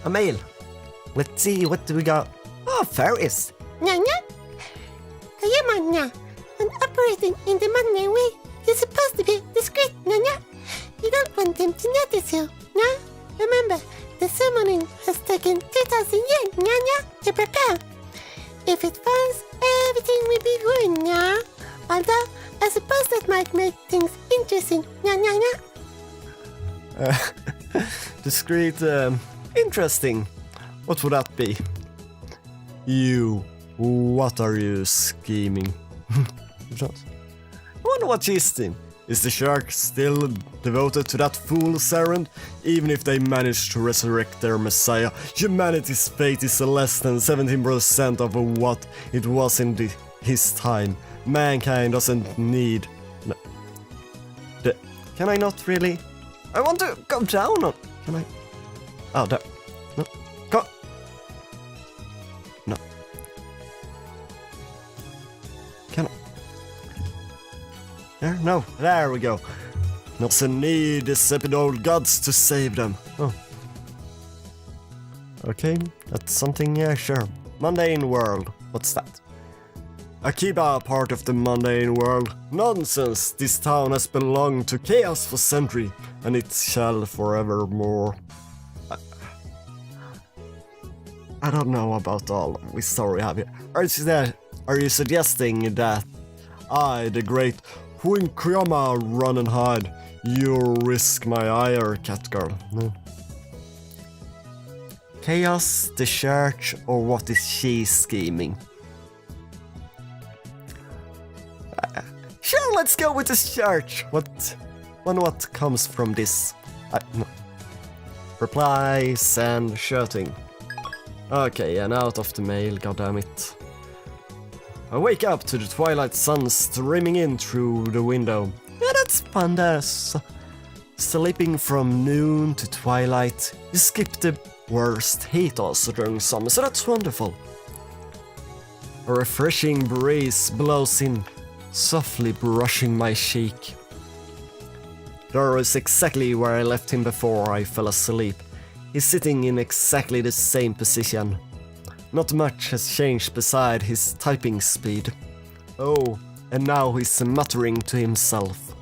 a mail. Let's see, what do we got? Oh, fairies. Nya. Kayama, when operating in the Monday way, you're supposed to be discreet, Nya. You don't want them to notice you, Nya. Remember, the summoning has taken 2,000 years, Nya, to prepare. If it fails, everything will be ruined, Nya. Although, I suppose that might make things interesting, Nya. Discreet, interesting. What would that be? You, what are you scheming? I wonder what she's thinking. Is the shark still devoted to that fool's errand? Even if they manage to resurrect their messiah, humanity's fate is less than 17% of what it was in his time. Mankind doesn't need... No. Can I not really... I want to go down on... Can I... Oh, there. No. Go... No. Can I... There? No. There we go. Doesn't need decipit old gods to save them. Oh. Okay, that's something, yeah, sure. Mundane world. What's that? Akiba, part of the mundane world. Nonsense! This town has belonged to chaos for centuries, and it shall forevermore. I don't know about all of this story, have you? Are you suggesting that I, the great Huinkuyama, run and hide? You risk my ire, cat girl. No. Chaos, the church, or what is she scheming? Sure, let's go with this church. What comes from this? No. Reply, send, shouting. Okay, and out of the mail, goddammit. I wake up to the twilight sun streaming in through the window. Yeah, that's fun, sleeping from noon to twilight. You skip the worst heat also during summer, so that's wonderful. A refreshing breeze blows in, softly brushing my cheek. Doro is exactly where I left him before I fell asleep. He's sitting in exactly the same position. Not much has changed beside his typing speed. Oh, and now he's muttering to himself.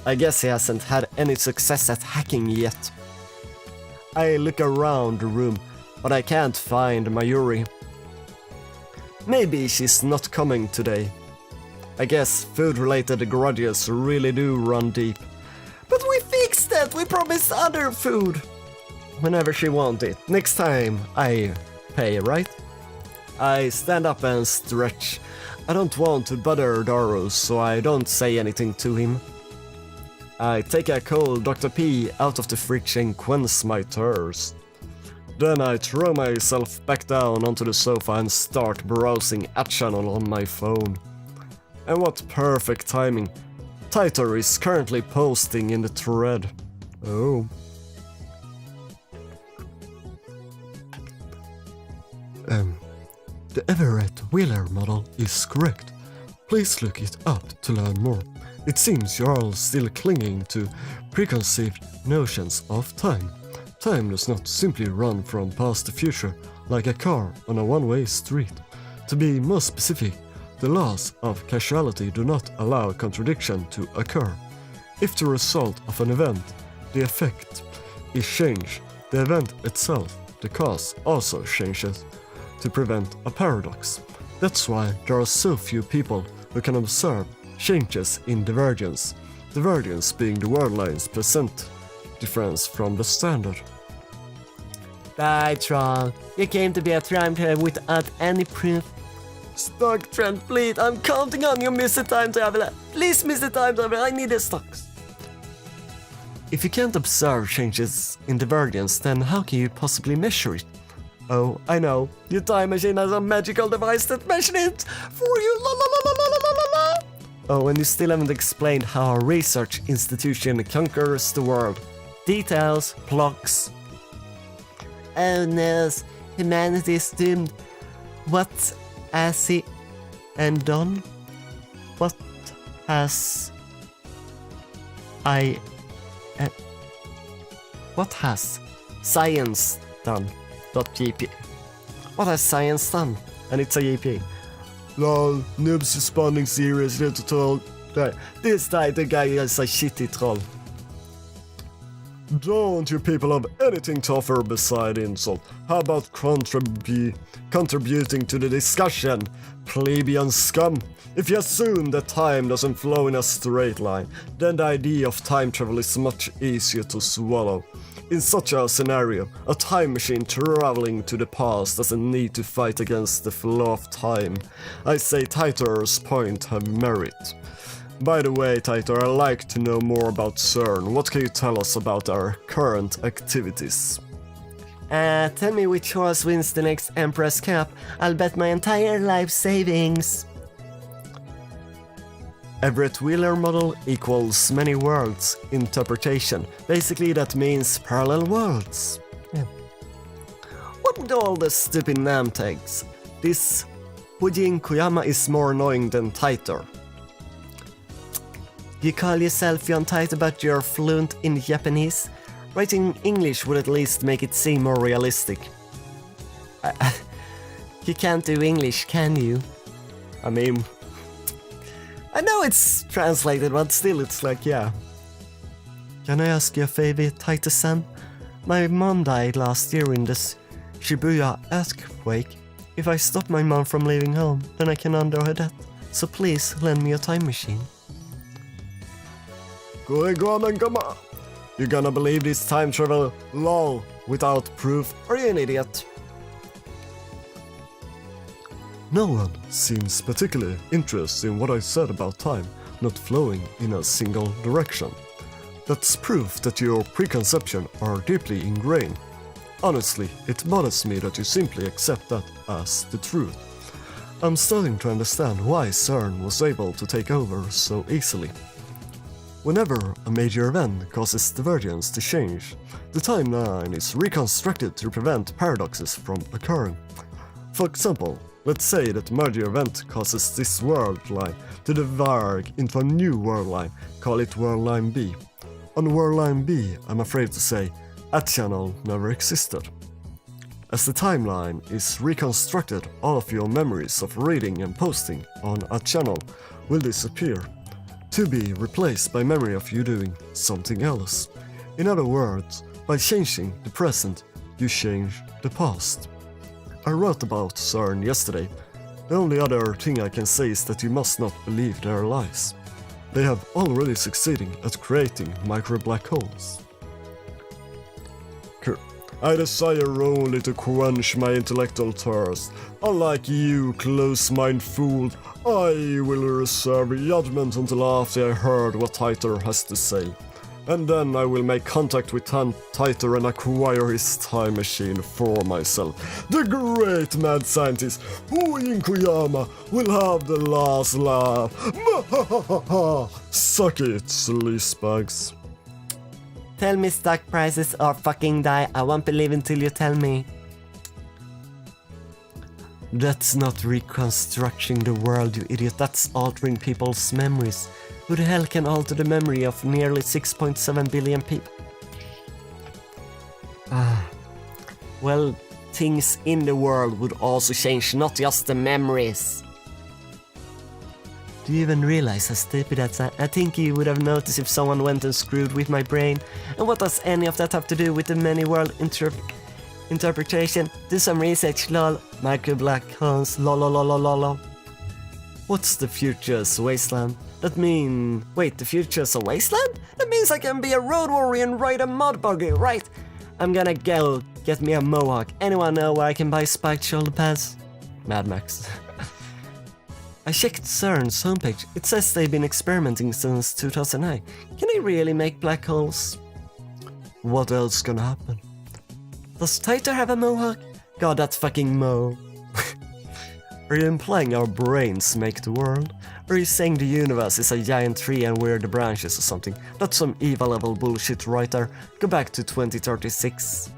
I guess he hasn't had any success at hacking yet. I look around the room, but I can't find Mayuri. Maybe she's not coming today. I guess food-related grudges really do run deep. But we fixed that! We promised other food! Whenever she wants it. Next time I pay, right? I stand up and stretch. I don't want to bother Doro, so I don't say anything to him. I take a cold Dr. P out of the fridge and quench my thirst. Then I throw myself back down onto the sofa and start browsing a channel on my phone. And what perfect timing. Titor is currently posting in the thread. Oh. The Everett Wheeler model is correct. Please look it up to learn more. It seems you're all still clinging to preconceived notions of time. Time does not simply run from past to future like a car on a one-way street. To be more specific, the laws of causality do not allow contradiction to occur. If the result of an event, the effect, is changed, the event itself, the cause, also changes to prevent a paradox. That's why there are so few people who can observe changes in divergence, divergence being the word line's percent difference from the standard. Die, troll. You came to be a time traveler without any proof. Stock trend, please. I'm counting on you, Mr. Time Traveler. Please, Mr. Time Traveler, I need the stocks. If you can't observe changes in divergence, then how can you possibly measure it? Oh, I know. Your time machine has a magical device that measures it for you. La la la la la la la la. Oh, and you still haven't explained how a research institution conquers the world. Details, plugs. Oh no, humanity is doomed. What has he and done? What has what has science done? .gp. What has science done? And it's a GP. Lol, noobs responding seriously to troll. This title guy is a shitty troll. Don't you people have anything to offer beside insult? How about contributing to the discussion, plebeian scum? If you assume that time doesn't flow in a straight line, then the idea of time travel is much easier to swallow. In such a scenario, a time machine traveling to the past doesn't need to fight against the flow of time. I say Titor's point have merit. By the way, Titor, I'd like to know more about CERN. What can you tell us about our current activities? Tell me which horse wins the next Empress Cup. I'll bet my entire life savings. Everett Wheeler model equals many worlds interpretation. Basically that means parallel worlds. Yeah. What with all the stupid name tags? This Hujin Koyama is more annoying than Titor. You call yourself Yon Titor but you're fluent in Japanese? Writing English would at least make it seem more realistic. You can't do English, can you? I mean, I know it's translated, but still it's like, yeah. Can I ask you a favor, Titor-san? My mom died last year in this Shibuya earthquake. If I stop my mom from leaving home, then I can undo her death. So please, lend me a time machine. Go on and come on. You gonna believe this time travel? Lol, without proof? Are you an idiot? No one seems particularly interested in what I said about time not flowing in a single direction. That's proof that your preconceptions are deeply ingrained. Honestly, it bothers me that you simply accept that as the truth. I'm starting to understand why CERN was able to take over so easily. Whenever a major event causes divergence to change, the timeline is reconstructed to prevent paradoxes from occurring. For example, let's say that a major event causes this world line to diverge into a new world line, call it world line B. On world line B, I'm afraid to say, a channel never existed. As the timeline is reconstructed, all of your memories of reading and posting on a channel will disappear, to be replaced by memory of you doing something else. In other words, by changing the present, you change the past. I wrote about CERN yesterday. The only other thing I can say is that you must not believe their lies. They have already succeeded at creating micro black holes. I desire only to quench my intellectual thirst. Unlike you, close-minded fool, I will reserve judgment until after I heard what Titor has to say. And then I will make contact with Titor and acquire his time machine for myself. The great mad scientist, Hujin Koyama, will have the last laugh. Suck it, sleazebags. Tell me stock prices or fucking die. I won't believe until you tell me. That's not reconstructing the world, you idiot. That's altering people's memories. Who the hell can alter the memory of nearly 6.7 billion people? Well, things in the world would also change, not just the memories. Do you even realize how stupid that's? I think you would have noticed if someone went and screwed with my brain. And what does any of that have to do with the many world interpretation? Do some research, lol. Micro black holes, lol lol lol lol lol. What's the future's wasteland? Wait, the future's a wasteland? That means I can be a road warrior and ride a mud buggy, right? I'm gonna go get me a mohawk. Anyone know where I can buy spiked shoulder pads? Mad Max. I checked CERN's homepage. It says they've been experimenting since 2009. Can they really make black holes? What else can happen? Does Titor have a mohawk? God, that's fucking Mo. Are you implying our brains make the world? Or are you saying the universe is a giant tree and we're the branches or something? That's some EVA level bullshit right there. Go back to 2036.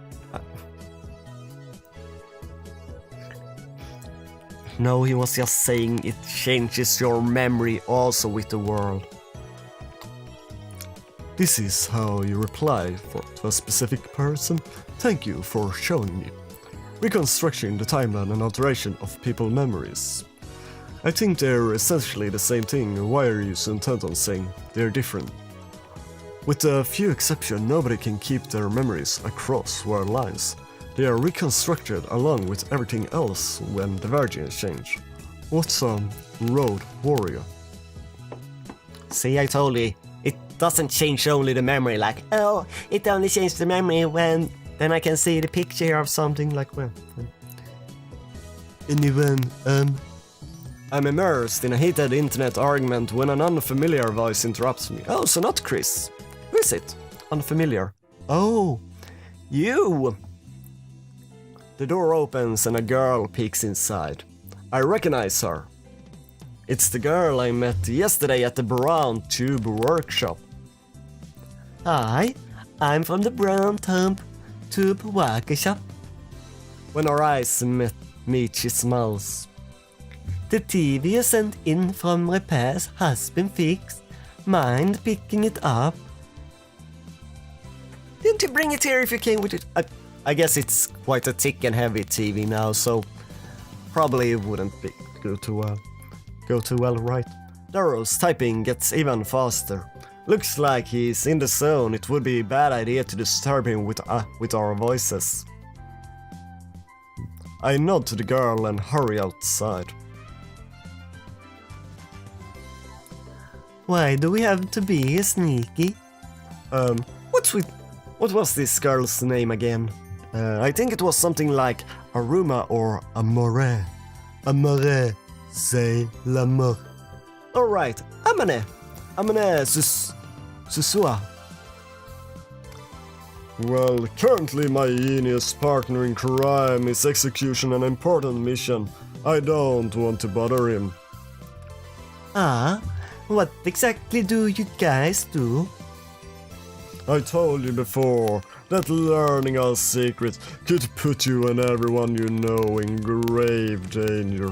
No, he was just saying it changes your memory also with the world. This is how you reply to a specific person. Thank you for showing me. reconstruction, the timeline and alteration of people's memories. I think they're essentially the same thing. Why are you so intent on saying they're different? With a few exceptions, nobody can keep their memories across world lines. They are reconstructed along with everything else when the versions change. What's a road warrior? See, I told you, it doesn't change only the memory, like, oh, it only changes the memory when then I can see the picture of something, like, well. Anyone, I'm immersed in a heated internet argument when an unfamiliar voice interrupts me. Oh, so not Chris. Who is it? Unfamiliar. Oh, you! The door opens and a girl peeks inside. I recognize her. It's the girl I met yesterday at the Brown Tube workshop. Hi, I'm from the Brown Tube workshop. When our eyes meet, she smiles. The TV you sent in from repairs has been fixed. Mind picking it up? Didn't you bring it here if you came with it? I guess it's quite a thick and heavy TV now, so probably it wouldn't go too well, right? Darrow's typing gets even faster. Looks like he's in the zone. It would be a bad idea to disturb him with our voices. I nod to the girl and hurry outside. Why do we have to be sneaky? What was this girl's name again? I think it was something like Aruma or Amore. Amore, c'est l'amour. Alright, Amane Susua. Well, currently my genius partner in crime is executing an important mission. I don't want to bother him. Ah, what exactly do you guys do? I told you before that learning our secrets could put you and everyone you know in grave danger.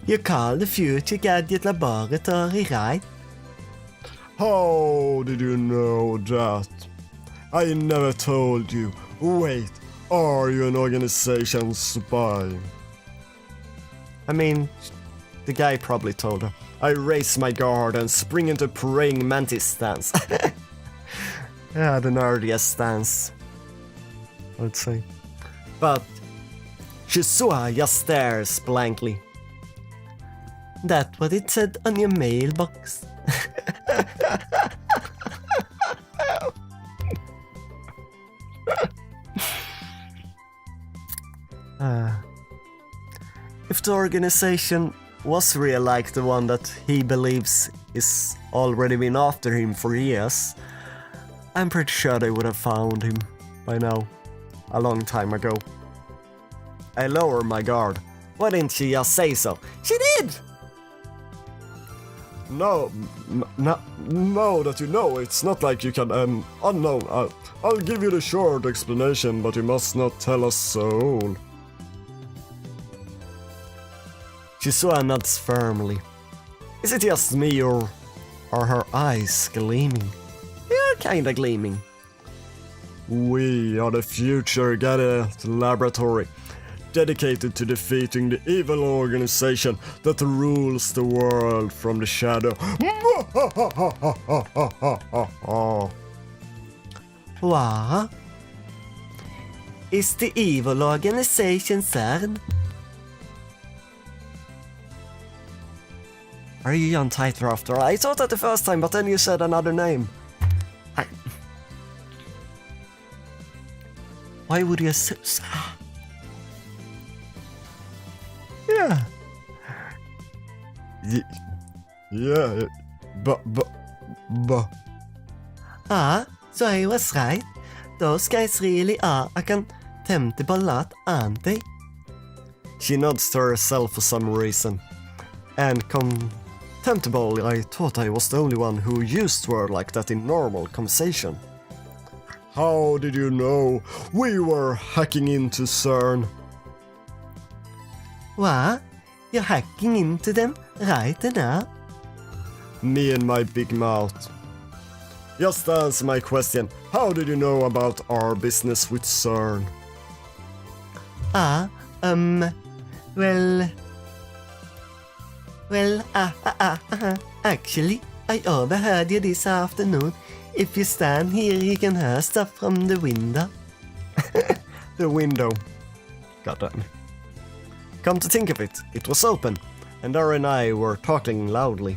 You call the future gadget laboratory, right? How did you know that? I never told you. Wait, are you an organization spy? I mean, the guy probably told her. I raise my guard and spring into praying mantis stance. Yeah, the nerdiest stance, I'd say. But Shisua just stares blankly. That's what it said on your mailbox. If the organization was real like the one that he believes is already been after him for years, I'm pretty sure they would have found him by now, a long time ago. I lower my guard. Why didn't she just say so? She did! No, that you know, it's not like you can, unknown. I'll give you the short explanation, but you must not tell us so. Shisua nods firmly. Is it just me or are her eyes gleaming? They're kinda gleaming. We are the future gadget laboratory, dedicated to defeating the evil organization that rules the world from the shadow. What? Is the evil organization CERN? Are you Jan Titer after all? I thought that the first time, but then you said another name. Why would you say... Yeah. Yeah, but... Ah, so I was right. Those guys really are a contemptible lot, aren't they? She nods to herself for some reason. And contemptible, I thought I was the only one who used word like that in normal conversation. How did you know we were hacking into CERN? What? You're hacking into them right now? Me and my big mouth. Just answer my question. How did you know about our business with CERN? Actually, I overheard you this afternoon. If you stand here, you can hear stuff from the window. The window. God damn. Come to think of it, it was open, and Dara and I were talking loudly.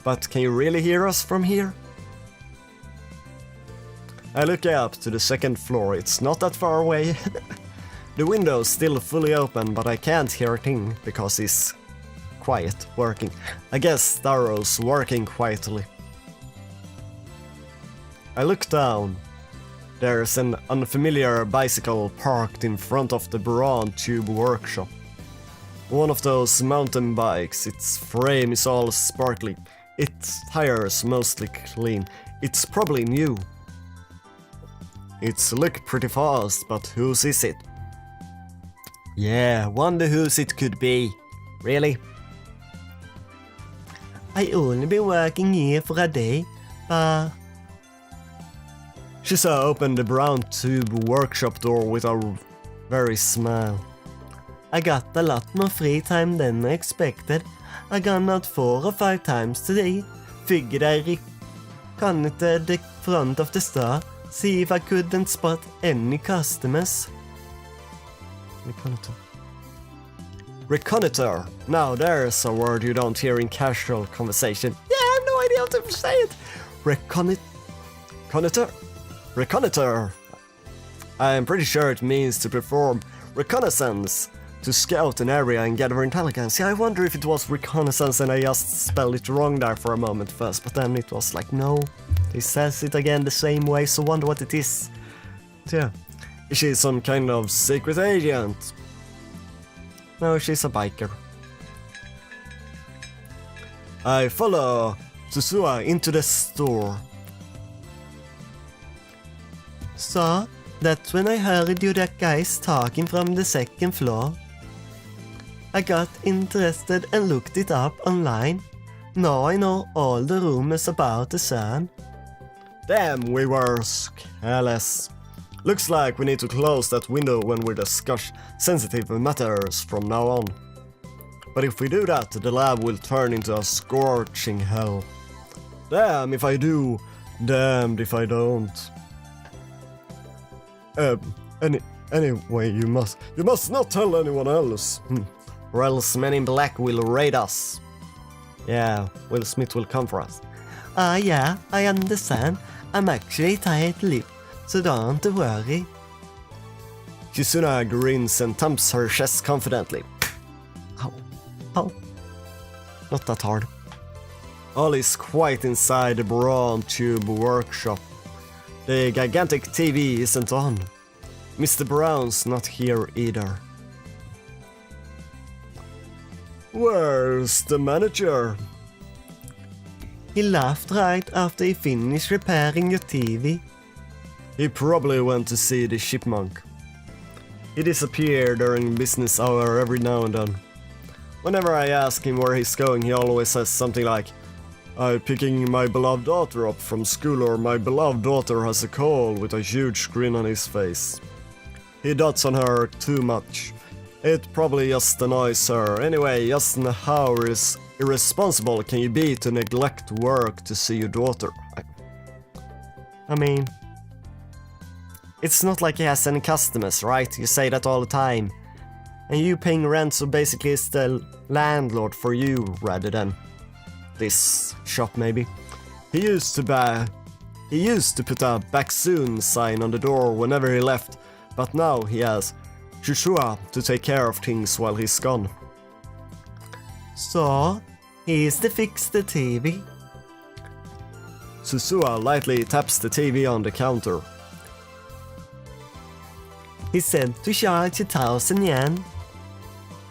But can you really hear us from here? I look up to the second floor, it's not that far away. The window's still fully open, but I can't hear a thing because it's quiet, working. I guess Darrow's working quietly. I look down. There's an unfamiliar bicycle parked in front of the Braun Tube workshop. One of those mountain bikes, its frame is all sparkly, its tires mostly clean, it's probably new. It's look pretty fast, but whose is it? Yeah, wonder whose it could be. Really? I only been working here for a day, but... She saw open the Braun Tube workshop door with a very smile. I got a lot more free time than I expected. I gone out 4 or 5 times today. Figured I reconnoitered the front of the store, see if I couldn't spot any customers. Reconnoiter. Now there's a word you don't hear in casual conversation. Yeah, I have no idea how to say it. Reconnoiter? Reconnoiter. I'm pretty sure it means to perform reconnaissance, to scout an area and gather intelligence. Yeah, I wonder if it was reconnaissance and I just spelled it wrong there for a moment first, but then it was like, no, he says it again the same way, so wonder what it is. Yeah. Is she some kind of secret agent? No, she's a biker. I follow Susua into the store. So, that's when I heard you that guys talking from the 2nd floor. I got interested and looked it up online. Now I know all the rumors about the CERN. Damn, we were careless. Looks like we need to close that window when we discuss sensitive matters from now on. But if we do that, the lab will turn into a scorching hell. Damn if I do, damned if I don't. Anyway, you must not tell anyone else. Or else Men in Black will raid us. Yeah, Will Smith will come for us. Yeah, I understand. I'm actually tight-lipped, so don't worry. Kizuna grins and thumps her chest confidently. Ow. Ow. Not that hard. All is quiet inside the Braun Tube workshop. The gigantic TV isn't on. Mr. Brown's not here either. Where's the manager? He left right after he finished repairing your TV. He probably went to see the chipmunk. He disappeared during business hour every now and then. Whenever I ask him where he's going, he always says something like, I'm picking my beloved daughter up from school, or my beloved daughter has a cold, with a huge grin on his face. He dotes on her too much. It probably just annoys her. Anyway, just how irresponsible can you be to neglect work to see your daughter? I mean, it's not like he has any customers, right? You say that all the time. And you paying rent, so basically it's the landlord for you rather than this shop maybe. He used to put a back soon sign on the door whenever he left, but now he has Joshua to take care of things while he's gone. So, he's to fix the TV. Susua lightly taps the TV on the counter. He said to charge 1,000 yen.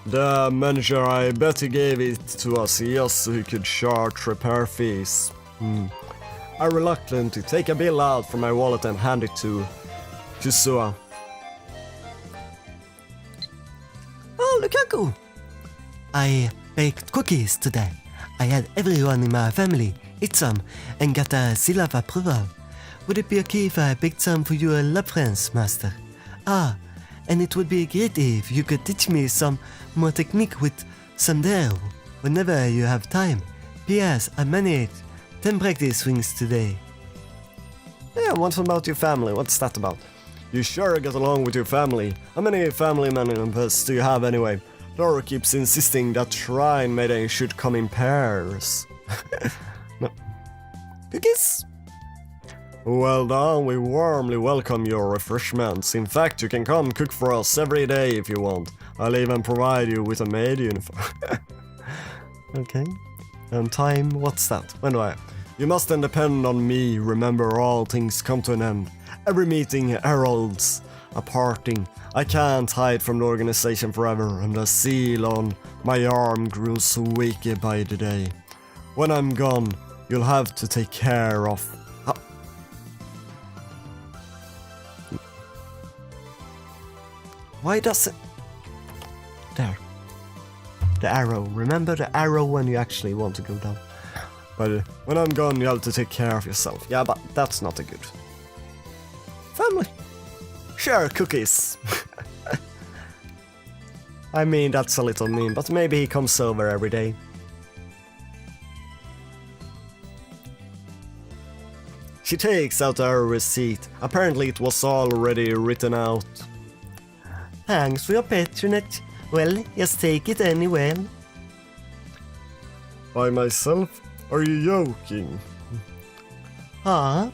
The manager, I bet he gave it to us just so he could charge repair fees. I reluctantly take a bill out from my wallet and hand it to Susua. Oh, Lukaku! I baked cookies today. I had everyone in my family eat some, and get a seal of approval. Would it be okay if I picked some for your love friends, Master? Ah, and it would be great if you could teach me some more technique with Sundale whenever you have time. P.S. I managed 10 practice swings today. Yeah, what about your family? What's that about? You sure get along with your family. How many family members do you have anyway? Dora keeps insisting that shrine maiden should come in pairs. No. Cookies? Well done, we warmly welcome your refreshments. In fact, you can come cook for us every day if you want. I'll even provide you with a maid uniform. Okay. And time, what's that? When do I... You must then depend on me. Remember, all things come to an end. Every meeting heralds a parting. I can't hide from the organization forever, and the seal on my arm grows weaker by the day. When I'm gone, you'll have to take care of... Why does it... There. The arrow. Remember the arrow when you actually want to go down. But when I'm gone, you have to take care of yourself. Yeah, but that's not a good... Family. Share cookies. I mean, that's a little mean, but maybe he comes over every day. She takes out her receipt. Apparently it was already written out. Thanks for your patronage. Well, just take it anyway. By myself? Are you joking? Ah,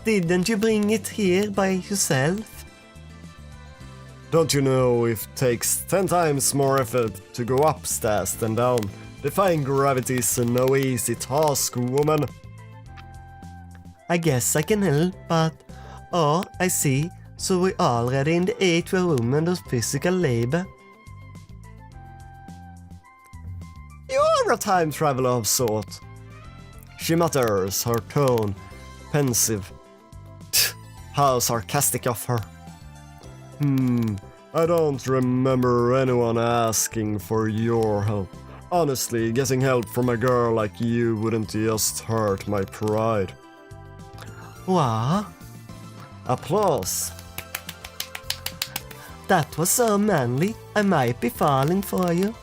didn't you bring it here by yourself? Don't you know it takes 10 times more effort to go upstairs than down? Defying gravity is no easy task, woman. I guess I can help, but... Oh, I see. So we're already in the age where women do physical labor. You're a time traveler of sort. She mutters, her tone pensive. How sarcastic of her. I don't remember anyone asking for your help. Honestly, getting help from a girl like you wouldn't just hurt my pride. What? Applause. That was so manly. I might be falling for you.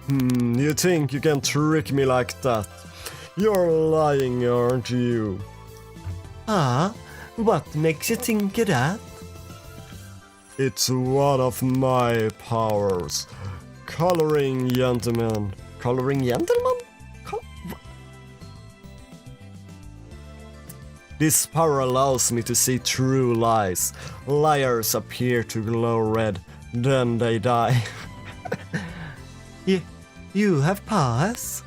You think you can trick me like that? You're lying, aren't you? Ah, what makes you think that? It's one of my powers. Coloring gentlemen. Coloring gentlemen? This power allows me to see true lies. Liars appear to glow red, then they die. You have powers?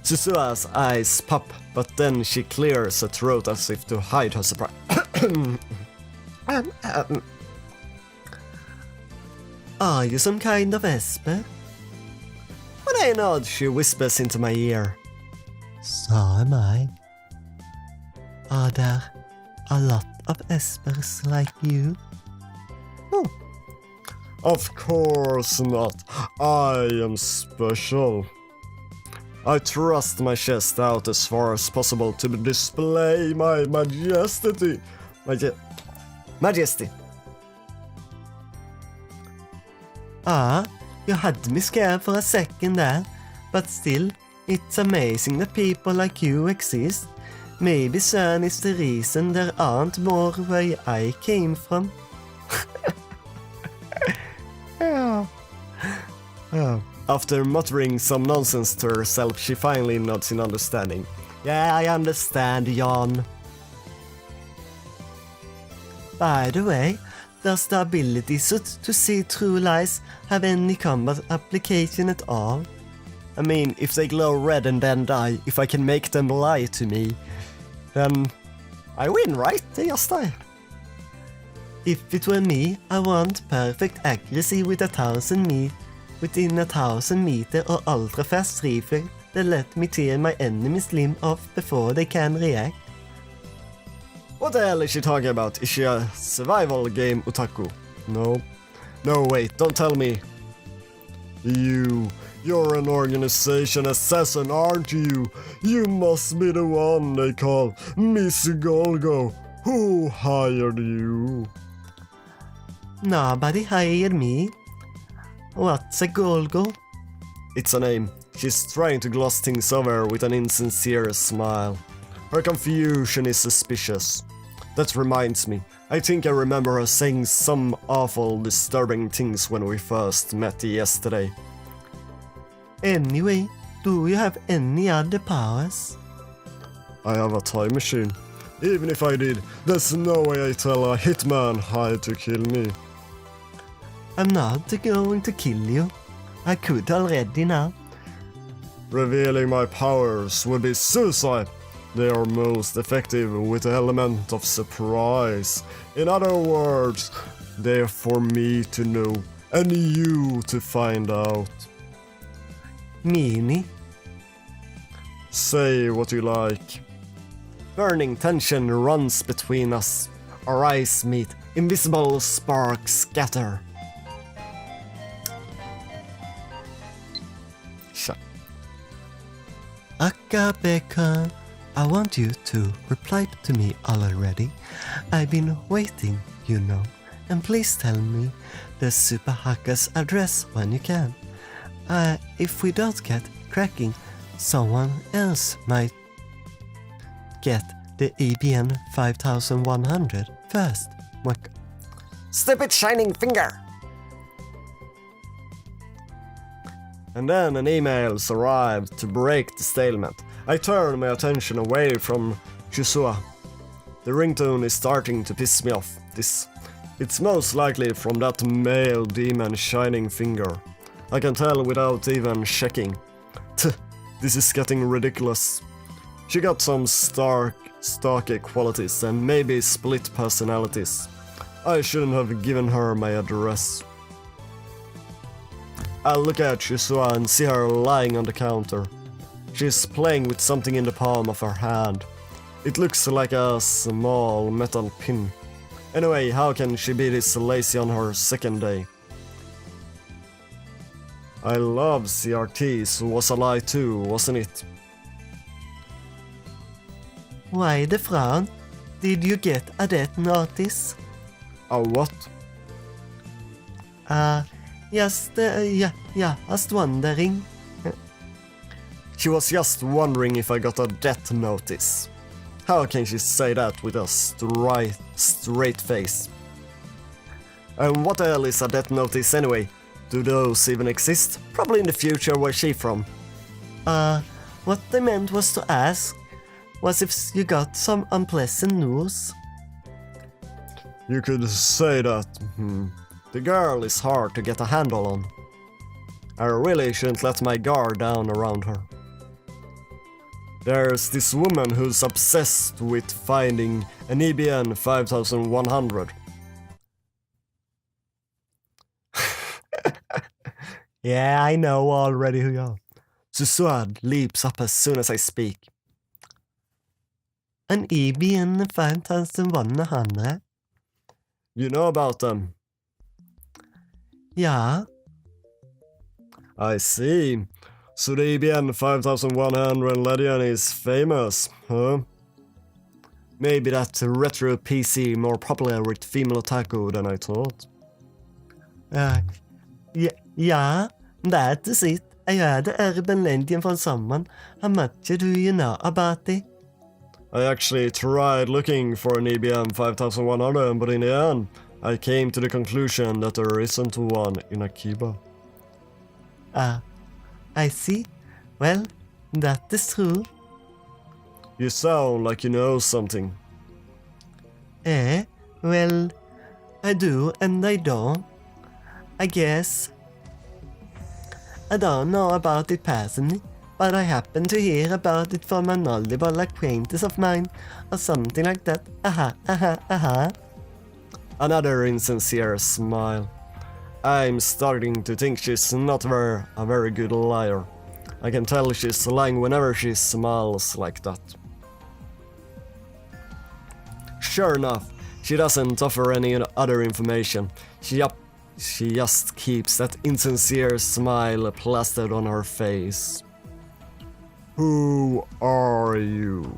Susua's eyes pop, but then she clears her throat as if to hide her surprise. Are you some kind of esper? When I nod, she whispers into my ear. So am I. Are there a lot of espers like you? Oh. Of course not. I am special. I thrust my chest out as far as possible to display my majesty. Majesty. Ah, you had me scared for a second there, but still, it's amazing that people like you exist. Maybe CERN is the reason there aren't more where I came from. After muttering some nonsense to herself, she finally nods in understanding. Yeah, I understand, Jan. By the way, does the ability to see through lies have any combat application at all? I mean, if they glow red and then die, if I can make them lie to me, then I win, right? They just die. If it were me, I want perfect accuracy with within 1,000 meter or ultra-fast rifle that let me tear my enemy's limb off before they can react. What the hell is she talking about? Is she a survival game otaku? No. No, wait, don't tell me. You You're an organization assassin, aren't you? You must be the one they call Miss Golgo. Who hired you? Nobody hired me. What's a Golgo? It's a name. She's trying to gloss things over with an insincere smile. Her confusion is suspicious. That reminds me, I think I remember her saying some awful, disturbing things when we first met yesterday. Anyway, do you have any other powers? I have a time machine. Even if I did, there's no way I tell a hitman how to kill me. I'm not going to kill you. I could already now. Revealing my powers would be suicide. They are most effective with the element of surprise. In other words, they're for me to know and you to find out. Meanie? Say what you like. Burning tension runs between us. Our eyes meet. Invisible sparks scatter. Shut. Akabeka, I want you to reply to me already. I've been waiting, you know. And please tell me the super hacker's address when you can. If we don't get cracking, someone else might get the EBN 5100 first. Stupid shining finger! And then an email's arrived to break the stalemate. I turn my attention away from Shusua. The ringtone is starting to piss me off. It's most likely from that male demon shining finger. I can tell without even checking. This is getting ridiculous. She got some stocky qualities and maybe split personalities. I shouldn't have given her my address. I look at Shusua and see her lying on the counter. She's playing with something in the palm of her hand. It looks like a small metal pin. Anyway, how can she be this lazy on her second day? I love CRTs, was a lie too, wasn't it? Why the frown? Did you get a death notice? A what? Just wondering. She was just wondering if I got a death notice. How can she say that with a straight face? And what the hell is a death notice anyway? Do those even exist? Probably in the future. Where's she from? What they meant was to ask was if you got some unpleasant news. You could say that. The girl is hard to get a handle on. I really shouldn't let my guard down around her. There's this woman who's obsessed with finding an EBN 5100. Yeah, I know already who you are. Susuad leaps up as soon as I speak. An EBN 5100? You know about them? Yeah. I see. So the EBN 5100 Legend is famous, huh? Maybe that retro PC more popular with female otaku than I thought. Yeah, that is it. I heard the urban legend from someone. How much do you know about it? I actually tried looking for an EBM 5100, but in the end, I came to the conclusion that there isn't one in Akiba. I see. Well, that is true. You sound like you know something. Well, I do and I don't. I guess. I don't know about it personally, but I happen to hear about it from a knowledgeable acquaintance of mine, or something like that. Another insincere smile. I'm starting to think she's not a very good liar. I can tell she's lying whenever she smiles like that. Sure enough, she doesn't offer any other information. She she just keeps that insincere smile plastered on her face. Who are you?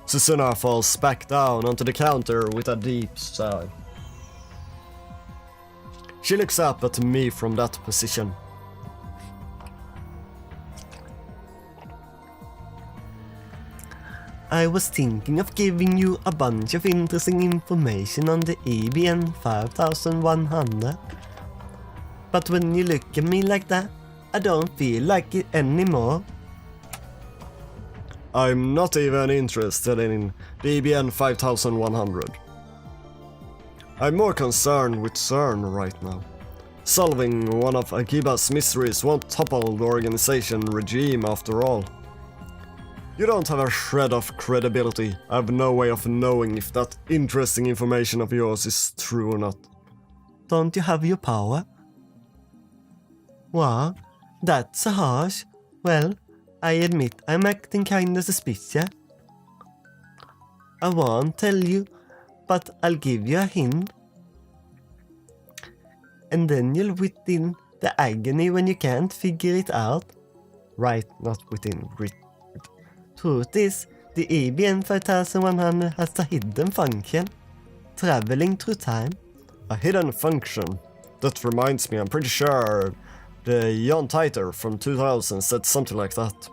Susuna falls back down onto the counter with a deep sigh. She looks up at me from that position. I was thinking of giving you a bunch of interesting information on the EBN 5100. But when you look at me like that, I don't feel like it anymore. I'm not even interested in the EBN 5100. I'm more concerned with CERN right now. Solving one of Akiba's mysteries won't topple the organization regime after all. You don't have a shred of credibility. I have no way of knowing if that interesting information of yours is true or not. Don't you have your power? What? That's harsh. Well, I admit I'm acting kinda suspicious. I won't tell you, but I'll give you a hint. And then you'll within the agony when you can't figure it out. Right, not within. Truth is, the EBN 5100 has a hidden function. Traveling through time. A hidden function? That reminds me, I'm pretty sure the Jan Titer from 2000 said something like that.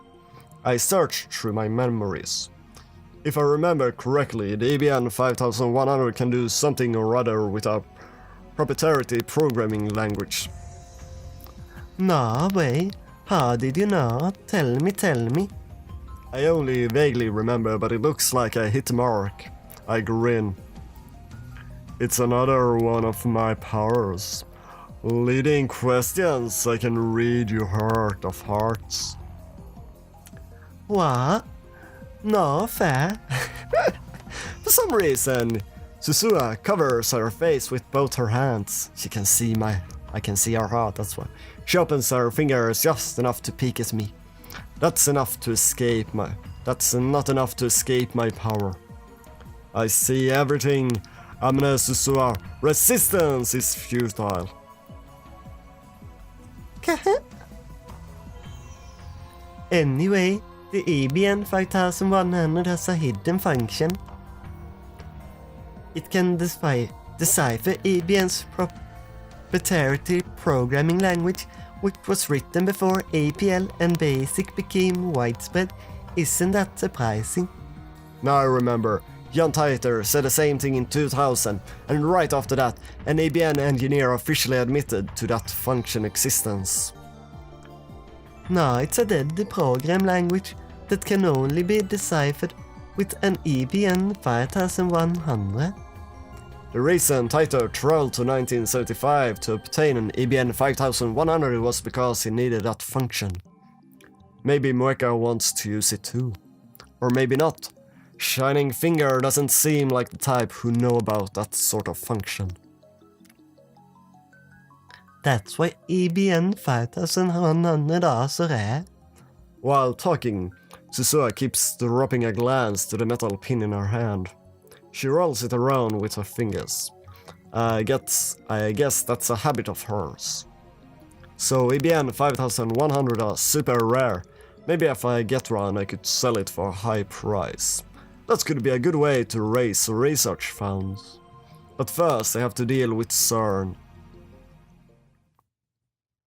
I searched through my memories. If I remember correctly, the EBN 5100 can do something or other with a proprietary programming language. No way. How did you know? Tell me. I only vaguely remember, but it looks like I hit the mark. I grin. It's another one of my powers. Leading questions, I can read your heart of hearts. What? No fair. For some reason, Susua covers her face with both her hands. I can see her heart, that's why. She opens her fingers just enough to peek at me. That's not enough to escape my power. I see everything. Amne Susua, resistance is futile. Anyway, the EBN 5100 has a hidden function. It can decipher EBN's proprietary programming language, which was written before APL and BASIC became widespread. Isn't that surprising? Now I remember. Jan Titer said the same thing in 2000, and right after that, an ABN engineer officially admitted to that function existence. No, it's a deadly program language that can only be deciphered with an EBN 5100. The reason Titer traveled to 1975 to obtain an EBN 5100 was because he needed that function. Maybe Mueka wants to use it too. Or maybe not. Shining Finger doesn't seem like the type who know about that sort of function. That's why EBN 5100 are so rare. While talking, Susua keeps dropping a glance to the metal pin in her hand. She rolls it around with her fingers. I guess that's a habit of hers. So EBN 5100 are super rare. Maybe if I get one I could sell it for a high price. That could be a good way to raise research funds. But first I have to deal with CERN.